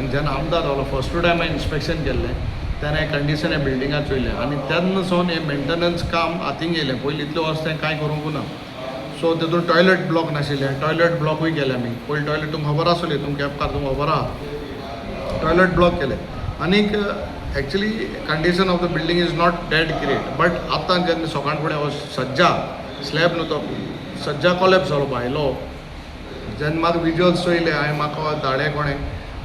Building जेन्ना आमदार जालो फर्स्ट टायम हांवें इन्स्पेक्शन केल्लें तेन्ना हे कंडिशन हे बिल्डिंगा चोयलें आनी तेन्ना सावन हे मेंटेनन्स काम हातीन येयलें पयलीं इतले वर्स तें कांय करूंक ना. सो तेतून टॉयलेट ब्लॉक नाशिल्लें टॉयलेट ब्लॉकूय केलें आमी पयलीं टॉयलेट तुमकां खबर आसतली तुमकां केपेंकार तुमकां खबर आहा टॉयलेट ब्लॉक केलें. आनीक actually condition of the building is not that great but आतां जेन्ना सकाळ फुडें हो सज्जा स्लॅब न्हू तो सज्जा कॉलेप्स जालो भायलो जेन्ना म्हाका विज्युअल्स चोयले हांवें म्हाका धाडे कोणें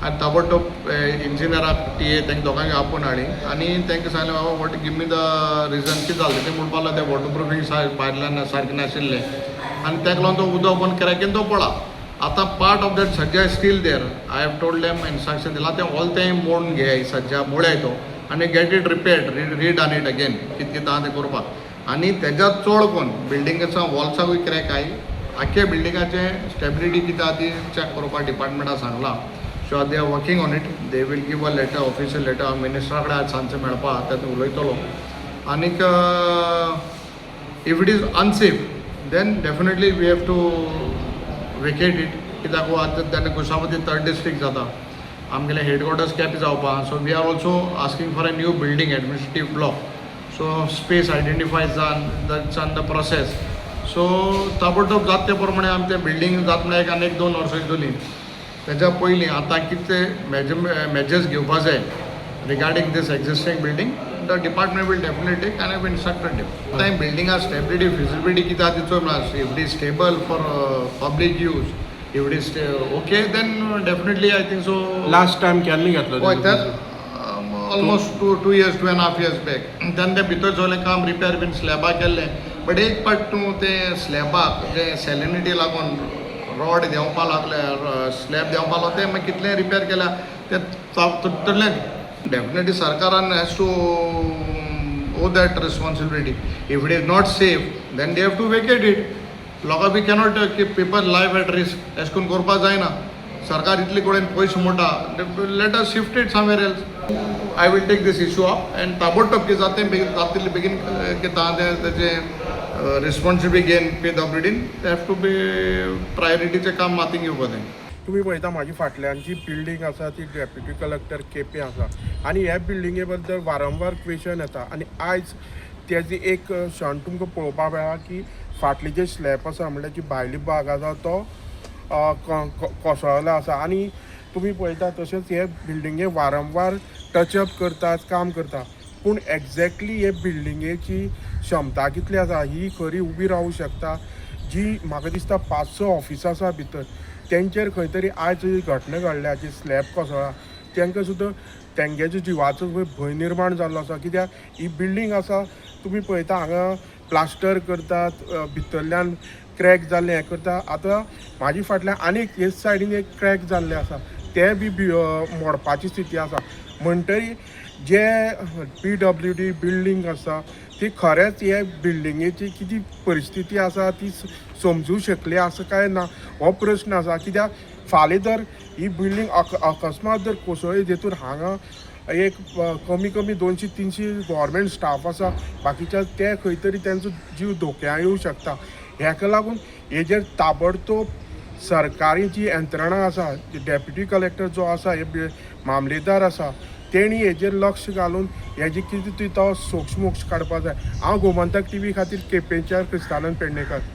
आनी ताबडतोब इंजिनियराक टीए तेंकां दोगांक आपूण हाडी आनी तेंकां सांगलें बाबा what give me the region कितें जालें तें म्हणपाक लागलें तें वॉटरप्रुफींग भायल्यान सारकें नाशिल्लें आनी ताका लागून तो उदक पण क्रॅकीन तो पडला. आतां पार्ट ऑफ दॅट सज्जा is steel there I have told them instruction दिलां तें ऑल तें मोडून घे सज्जा मोडय तो आनी get it repaired redone it again कितें कितें आहा तें करपाक आनी तेज्या चड कोन्न बिल्डिंगाच्या वॉल्साकूय क्रॅक आहाय आख्या बिल्डिंगाचे स्टेबिलिटी कितें आहा ती चॅक करपाक डिपार्टमेंटाक सांगलां. So they are working on it they will give a letter official letter हांव मिनिस्टरा कडेन आज सांजचें मेळपाक तेतून उलयतलो. आनीक if it is unsafe then definitely we have to vacate it कित्याक आतां तेन्ना कुशावती 3rd डिस्ट्रिक्ट जाता आमगेले हेडक्वॉर्टर्स केपें जावपाक. So we are also asking for a new building administrative block. So space identify जावन that's on the process. So ताबडतोब जाता ते प्रमाणे आमी तें बिल्डींग जाता म्हणल्यार आनी 1-2 वर्सां येतलीं. तेज्या पयलीं आतां कितें मेजर्स घेवपा जाय regarding this existing building the department will definitely can have instructed them. आतां बिल्डिंगा स्टेबिलिटी फिजिबिलिटी कितें आहा ती चोय म्हणल्यार if it is stable for public use if it is okay then definitely I think so. Last time केन्ना घेतलो हय तें ऑलमोस्ट 2 years 2.5 years बॅक तेन्ना तें भितर सगलें काम रिपेर बीन स्लॅबाक केल्लें बट एक पाट तूं तें स्लॅबाक जें सॅलिनिटी लागून रॉड देंवपा लागले स्लॅब देंवपा लागलो तें मागीर कितलें रिपेर केल्या तें तुटलें. डेफिनेटली सरकारान has to owe that responsibility. If it is not safe then they have to vacate it. लोकां बी cannot keep people life at risk अशें करून करपा जायना. सरकार इतले कडेन पयशे मोडटा let us shift it somewhere else. I will take this issue up and ताबडतोब कितें जाता तें जातले बेगीन कितें आहा तें तेजें रिस्पॉन्सिबिलिटी घेवन PWDन दे हॅव टू बी प्रायोरिटीचें काम हातीन घेवपाचें. तुम्ही पळयता म्हाजी फाटल्यान जी बिल्डींग आसा ती डेप्युटी कलेक्टर केपें आसा आनी ह्या बिल्डिंगे बद्दल वारंवार क्वेशन येता आनी आयज तेजी एक क्षण तुमकां पळोवपाक मेळ्ळा की फाटली जे स्लॅब आसा म्हणल्यार जी भायली भाग आसा तो कोसळ्ळो आसा आनी तुमी पळयता तशेंच हे बिल्डिंगे वारंवार टचअप करतात काम करता पूण एक्झॅक्टली हे बिल्डिंगेची क्षमता कितली आसा ही खरी उबी रावूं शकता. जी म्हाका दिसता 5-6 ऑफिसां आसा भितर तेंचेर खंय तरी आयज घटना घडल्या जी स्लॅब कोसळ्ळा तांकां सुद्दां तेंगेच्या जिवाचो भंय निर्माण जाल्लो आसा. कित्याक ही बिल्डींग आसा तुमी पळयता हांगा प्लास्टर करतात भितरल्यान क्रॅक जाल्लें हें करता. आतां म्हाजी फाटल्यान आनीक हे सायडीन एक क्रॅक जाल्लें आसा तें बी मोडपाची स्थिती आसा. म्हणटरी जे PWD बिल्डींग आसा ती खरेंच हे बिल्डिंगेची कितें परिस्थिती आसा ती समजूं शकली आसा काय ना हो प्रश्न आसा. कित्याक फाल्यां जर ही बिल्डींग अकस्मात जर कोसळ्ळी जेतून हांगा एक कमी 200-300 गव्हर्मेंट स्टाफ आसा बाकीच्या ते खंय तरी तेंचो जीव धोक्यां येवं शकता. हेका लागून हेजेर ताबडतोब सरकारी जी यंत्रणा आसा डेप्युटी कलेक्टर जो आसा हे मामलेदार आसा तेणी हेजेर लक्ष घालून हेजी कितें ती तो सोक्ष मोक्ष काडपा जाय. हांव गोमंतक TV खातीर केपेंच्यान क्रिस्तानंद पेडणेकर.